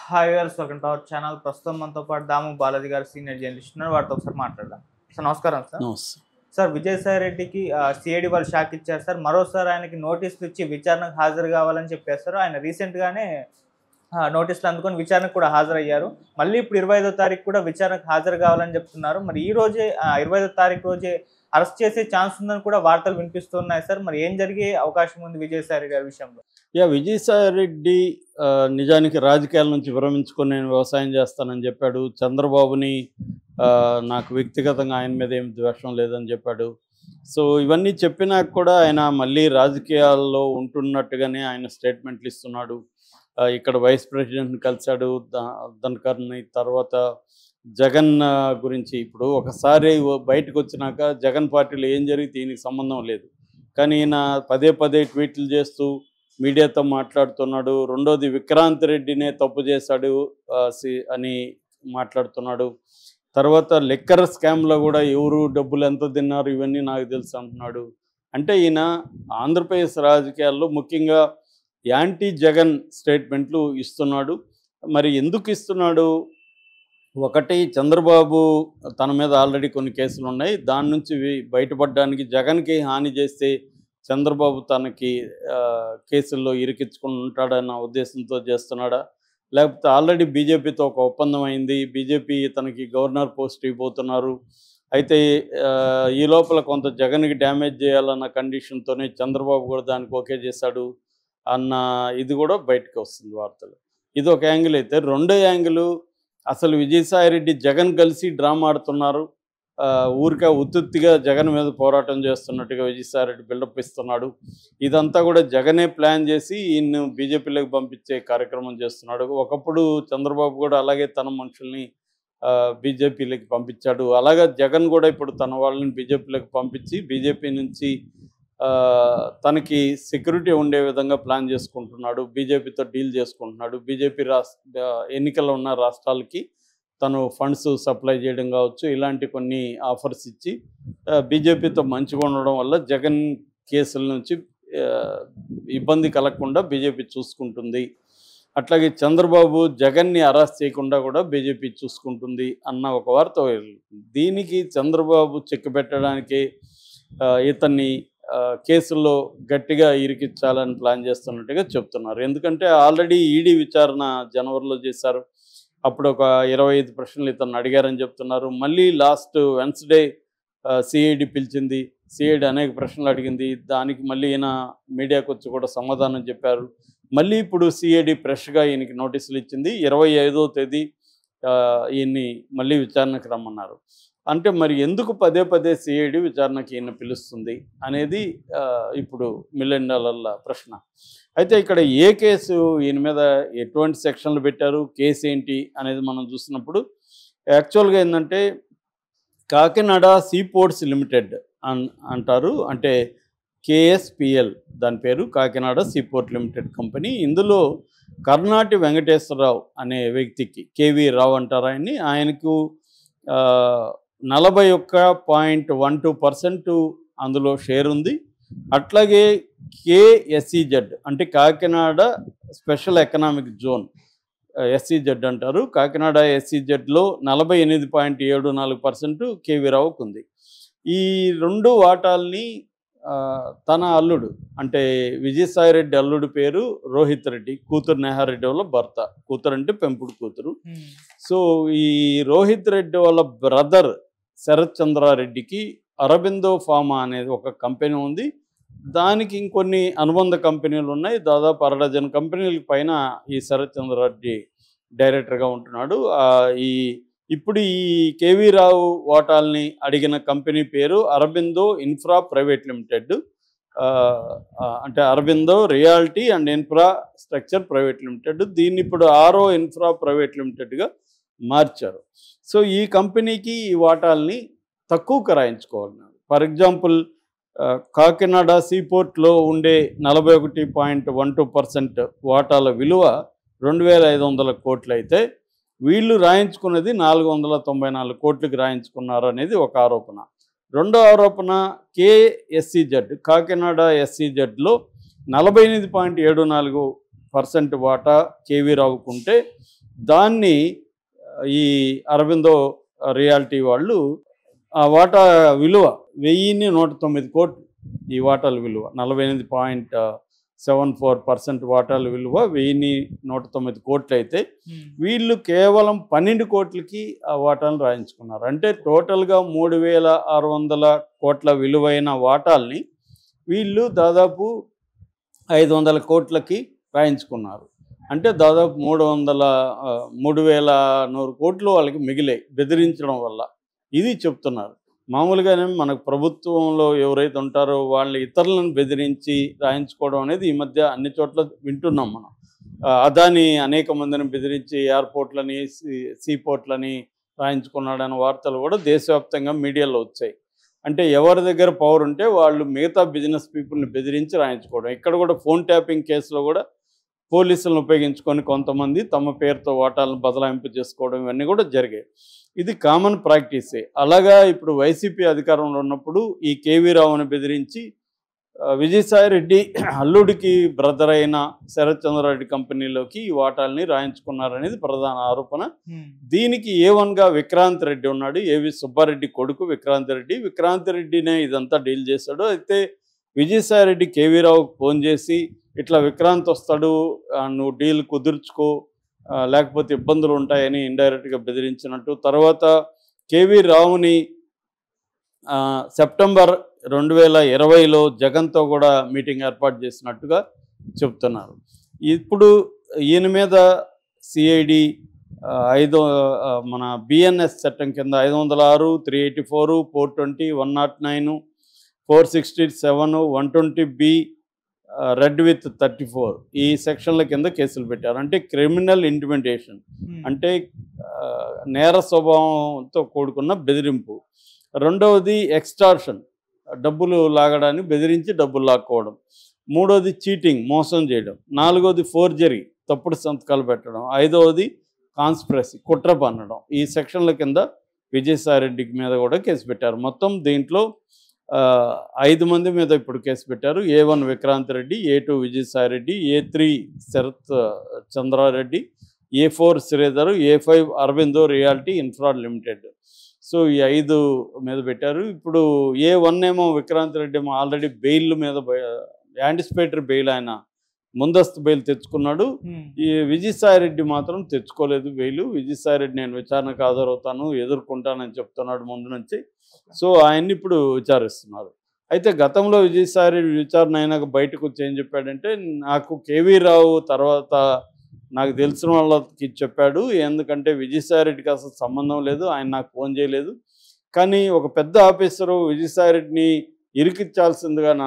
Hi viewers, welcome to our channel. ప్రస్తుతం మనతో పాటు దాము బాలాజీ గారు సీనియర్ జర్నలిస్ట్ ఉన్నారు. వాటితో ఒకసారి మాట్లాడదాం. సార్ నమస్కారం. నమస్తే. సార్ విజయసాయి రెడ్డికి సిఐడి వాళ్ళు షాక్ ఇచ్చారు సార్. మరోసారి ఆయనకి నోటీసులు ఇచ్చి విచారణకు హాజరు కావాలని చెప్పేస్తారు. ఆయన రీసెంట్గానే నోటీసులు అందుకొని విచారణకు కూడా హాజరయ్యారు. మళ్ళీ ఇప్పుడు 25వ తారీఖు కూడా విచారణకు హాజరు కావాలని చెప్తున్నారు. మరి ఈ రోజే 25వ తారీఖు రోజే అరెస్ట్ చేసే ఛాన్స్ ఉందని కూడా వార్తలు వినిపిస్తున్నాయి సార్. మరి ఏం జరిగే అవకాశం ఉంది విజయసాయి రెడ్డి గారి విషయంలో? విజయసాయి రెడ్డి నిజానికి రాజకీయాల నుంచి విరమించుకొని నేను వ్యవసాయం చేస్తానని చెప్పాడు. చంద్రబాబుని నాకు వ్యక్తిగతంగా ఆయన మీద ఏం ద్వేషం లేదని చెప్పాడు. సో ఇవన్నీ చెప్పినా కూడా ఆయన మళ్ళీ రాజకీయాల్లో ఉంటున్నట్టుగానే ఆయన స్టేట్మెంట్లు ఇస్తున్నాడు. ఇక్కడ వైస్ ప్రెసిడెంట్ని కలిశాడు ధన్కర్ని. తర్వాత జగన్ గురించి ఇప్పుడు ఒకసారి బయటకు వచ్చినాక జగన్ పార్టీలో ఏం జరిగితే ఈయనకి సంబంధం లేదు. కానీ ఈయన పదే పదే ట్వీట్లు చేస్తూ మీడియాతో మాట్లాడుతున్నాడు. రెండోది విక్రాంత్ రెడ్డినే తప్పు చేశాడు అని మాట్లాడుతున్నాడు. తర్వాత లిక్కర్ స్కామ్లో కూడా ఎవరు డబ్బులు ఎంత తిన్నారు ఇవన్నీ నాకు తెలుసు అంటున్నాడు. అంటే ఈయన ఆంధ్రప్రదేశ్ రాజకీయాల్లో ముఖ్యంగా యాంటీ జగన్ స్టేట్మెంట్లు ఇస్తున్నాడు. మరి ఎందుకు ఇస్తున్నాడు? ఒకటి, చంద్రబాబు తన మీద ఆల్రెడీ కొన్ని కేసులు ఉన్నాయి. దాని నుంచి బయటపడడానికి జగన్కి హాని చేస్తే చంద్రబాబు తనకి కేసుల్లో ఇరికించుకుని ఉంటాడన్న ఉద్దేశంతో చేస్తున్నాడా, లేకపోతే ఆల్రెడీ బీజేపీతో ఒక ఒప్పందం అయింది, బీజేపీ తనకి గవర్నర్ పోస్ట్ ఇవ్వబోతున్నారు, అయితే ఈ లోపల కొంత జగన్కి డ్యామేజ్ చేయాలన్న కండిషన్తోనే చంద్రబాబు కూడా దానికి ఓకే చేశాడు అన్న ఇది కూడా బయటకు వస్తుంది వార్తలు. ఇది ఒక యాంగిల్ అయితే, రెండో యాంగిల్ అసలు విజయసాయి రెడ్డి జగన్ కలిసి డ్రామా ఆడుతున్నారు. ఊరికే ఉత్తుత్తిగా జగన్ మీద పోరాటం చేస్తున్నట్టుగా విజయసాయి రెడ్డి బిల్డప్ ఇస్తున్నాడు. ఇదంతా కూడా జగనే ప్లాన్ చేసి ఈయన్ను బీజేపీలోకి పంపించే కార్యక్రమం చేస్తున్నాడు. ఒకప్పుడు చంద్రబాబు కూడా అలాగే తన మనుషుల్ని బీజేపీలోకి పంపించాడు. అలాగే జగన్ కూడా ఇప్పుడు తన వాళ్ళని బీజేపీలోకి పంపించి బీజేపీ నుంచి తనకి సెక్యూరిటీ ఉండే విధంగా ప్లాన్ చేసుకుంటున్నాడు. బీజేపీతో డీల్ చేసుకుంటున్నాడు. బీజేపీ ఎన్నికల్లో ఉన్న రాష్ట్రాలకి తను ఫండ్స్ సప్లై చేయడం కావచ్చు, ఇలాంటి కొన్ని ఆఫర్స్ ఇచ్చి బీజేపీతో మంచిగా ఉండడం వల్ల జగన్ కేసుల నుంచి ఇబ్బంది కలగకుండా బీజేపీ చూసుకుంటుంది. అట్లాగే చంద్రబాబు జగన్ని అరెస్ట్ చేయకుండా కూడా బీజేపీ చూసుకుంటుంది అన్న ఒక వార్త. దీనికి చంద్రబాబు చెక్ పెట్టడానికి ఇతన్ని కేసుల్లో గట్టిగా ఇరికించాలని ప్లాన్ చేస్తున్నట్టుగా చెప్తున్నారు. ఎందుకంటే ఆల్రెడీ ఈడీ విచారణ జనవరిలో చేశారు. అప్పుడు ఒక 25 ప్రశ్నలు ఇతను అడిగారని చెప్తున్నారు. మళ్ళీ లాస్ట్ వెన్స్డే సిఐడి పిలిచింది. సిఐడి అనేక ప్రశ్నలు అడిగింది. దానికి మళ్ళీ ఈయన మీడియాకు వచ్చి కూడా సమాధానం చెప్పారు. మళ్ళీ ఇప్పుడు సిఐడి ఫ్రెష్గా ఈయనకి నోటీసులు ఇచ్చింది. 25వ తేదీ ఈయన్ని మళ్ళీ విచారణకు రమ్మన్నారు. అంటే మరి ఎందుకు పదే పదే సిఐడి విచారణకి ఈయన పిలుస్తుంది అనేది ఇప్పుడు $1 మిలియన్ ప్రశ్న. అయితే ఇక్కడ ఏ కేసు ఈయన మీద ఎటువంటి సెక్షన్లు పెట్టారు, కేసు ఏంటి అనేది మనం చూసినప్పుడు యాక్చువల్గా ఏంటంటే కాకినాడ సీపోర్ట్స్ లిమిటెడ్ అంటారు. అంటే KSPL దాని పేరు, కాకినాడ సీపోర్ట్ లిమిటెడ్ కంపెనీ. ఇందులో కర్ణాటి వెంకటేశ్వరరావు అనే వ్యక్తికి, కేవీ రావు అంటారు ఆయన్ని, ఆయనకు 41.12% అందులో షేర్ ఉంది. అట్లాగే KSEZ అంటే Kakinada special economic zone, SEZ అంటారు. కాకినాడ SEZలో 48.74% కేవీ రావుకు ఉంది. ఈ రెండు వాటాల్ని తన అల్లుడు అంటే విజయసాయి రెడ్డి అల్లుడు పేరు రోహిత్ రెడ్డి, కూతురు నేహారెడ్డి వాళ్ళ భర్త, కూతురు అంటే పెంపుడు కూతురు. సో ఈ రోహిత్ రెడ్డి వాళ్ళ బ్రదర్ శరత్ చంద్రారెడ్డికి అరబిందో ఫార్మా అనేది ఒక కంపెనీ ఉంది. దానికి ఇంకొన్ని అనుబంధ కంపెనీలు ఉన్నాయి. దాదాపు 12 కంపెనీల పైన ఈ శరత్ చంద్రారెడ్డి డైరెక్టర్గా ఉంటున్నాడు. ఇప్పుడు ఈ కేవీ రావు వాటాల్ని అడిగిన కంపెనీ పేరు అరబిందో ఇన్ఫ్రా ప్రైవేట్ లిమిటెడ్, అంటే Aurobindo reality and infrastructure private limited. దీన్ని ఇప్పుడు ఆరో ఇన్ఫ్రా ప్రైవేట్ లిమిటెడ్గా మార్చారు. సో ఈ కంపెనీకి ఈ వాటాల్ని తక్కువకు రాయించుకోవాలన్నారు. ఫర్ ఎగ్జాంపుల్ కాకినాడ సీపోర్ట్లో ఉండే 41.12% వాటాల విలువ 2,500 కోట్లు అయితే వీళ్ళు రాయించుకున్నది 494 కోట్లకి రాయించుకున్నారు అనేది ఒక ఆరోపణ. రెండో ఆరోపణ KSEZ కాకినాడ SEZలో 48.74% వాటా కేవీ రావుకుంటే దాన్ని ఈ అరవిందో రియాలిటీ వాళ్ళు ఆ వాటా విలువ 1109 కోట్లు. ఈ వాటాల విలువ 48.74% వాటాల విలువ 1109 కోట్లు అయితే వీళ్ళు కేవలం 12 కోట్లకి ఆ వాటాలను రాయించుకున్నారు. అంటే టోటల్గా 3600 కోట్ల విలువైన వాటాల్ని వీళ్ళు దాదాపు 500 కోట్లకి రాయించుకున్నారు. అంటే దాదాపు 3100 కోట్లు వాళ్ళకి మిగిలాయి బెదిరించడం వల్ల. ఇది చెప్తున్నారు. మామూలుగానే మనకు ప్రభుత్వంలో ఎవరైతే ఉంటారో వాళ్ళు ఇతరులను బెదిరించి రాయించుకోవడం అనేది ఈ మధ్య అన్ని చోట్ల వింటున్నాం మనం. అదాని అనేక మందిని బెదిరించి ఎయిర్పోర్ట్లని సీపోర్ట్లని రాయించుకున్నాడనే వార్తలు కూడా దేశవ్యాప్తంగా మీడియాలో వచ్చాయి. అంటే ఎవరి దగ్గర పవర్ ఉంటే వాళ్ళు మిగతా బిజినెస్ పీపుల్ని బెదిరించి రాయించుకోవడం. ఇక్కడ కూడా ఫోన్ ట్యాపింగ్ కేసులో కూడా పోలీసులను ఉపయోగించుకొని కొంతమంది తమ పేరుతో వాటాలను బదలాయింపు చేసుకోవడం ఇవన్నీ కూడా జరిగాయి. ఇది కామన్ ప్రాక్టీసే. అలాగా ఇప్పుడు వైసీపీ అధికారంలో ఉన్నప్పుడు ఈ కేవీ రావుని బెదిరించి విజయసాయిరెడ్డి అల్లుడికి బ్రదర్ అయిన శరత్ చంద్రారెడ్డి కంపెనీలోకి ఈ వాటాలని రాయించుకున్నారనేది ప్రధాన ఆరోపణ. దీనికి A1గా విక్రాంత్ రెడ్డి ఉన్నాడు. ఏవి సుబ్బారెడ్డి కొడుకు విక్రాంత్ రెడ్డి. విక్రాంత్ రెడ్డినే ఇదంతా డీల్ చేశాడు. అయితే విజయసాయిరెడ్డి కేవీ రావుకు ఫోన్ చేసి ఇట్లా విక్రాంత్ వస్తాడు, నువ్వు డీల్ కుదుర్చుకో, లేకపోతే ఇబ్బందులు ఉంటాయని ఇండైరెక్ట్గా బెదిరించినట్టు. తర్వాత కేవీ రావుని సెప్టెంబర్ 2020లో జగన్తో కూడా మీటింగ్ ఏర్పాటు చేసినట్టుగా చెప్తున్నారు. ఇప్పుడు ఈయన మీద సిఐడి మన బిఎన్ఎస్ చట్టం కింద 506, 384, 420, 109, 467, 120B, రెడ్ విత్ 34 ఈ సెక్షన్ల కింద కేసులు పెట్టారు. అంటే క్రిమినల్ ఇంటిమిడేషన్, అంటే నేర స్వభావంతో కూడుకున్న బెదిరింపు. రెండవది ఎక్స్టార్షన్, డబ్బులు లాగడానికి బెదిరించి డబ్బులు లాక్కోవడం. మూడవది చీటింగ్, మోసం చేయడం. నాలుగవది ఫోర్జరీ, తప్పుడు సంతకాలు పెట్టడం. ఐదవది కాన్స్పిరసీ, కుట్ర పన్నడం. ఈ సెక్షన్ల కింద విజయసాయిరెడ్డి మీద కూడా కేసు పెట్టారు. మొత్తం దీంట్లో 5 మంది మీద ఇప్పుడు కేసు పెట్టారు. A1 Vikrant Reddy, A2 Vijayasai Reddy, A3 Sarath Chandra Reddy, A4 Sridhar, A5 Aurobindo reality infra limited. So ఈ 5 మీద పెట్టారు. ఇప్పుడు A1 ఏమో విక్రాంత్ రెడ్డి ఏమో ఆల్రెడీ బెయిల్ మీద యాంటిసిపేటరీ బెయిల్, ఆయన ముందస్తు బెయిల్ తెచ్చుకున్నాడు. ఈ విజయసాయిరెడ్డి మాత్రం తెచ్చుకోలేదు బెయిల్. విజయసాయిరెడ్డి నేను విచారణకు హాజరవుతాను, ఎదుర్కొంటానని చెప్తున్నాడు ముందు నుంచి. సో ఆయన్ని ఇప్పుడు విచారిస్తున్నారు. అయితే గతంలో విజయసాయిరెడ్డి విచారణ అయినాక బయటకు వచ్చి ఏం చెప్పాడంటే, నాకు కేవీ రావు తర్వాత నాకు తెలిసిన వాళ్ళకి చెప్పాడు, ఎందుకంటే విజయసాయిరెడ్డికి అసలు సంబంధం లేదు, ఆయన నాకు ఫోన్ చేయలేదు, కానీ ఒక పెద్ద ఆఫీసరు విజయసాయిరెడ్డిని ఇరికించాల్సిందిగా నన్ను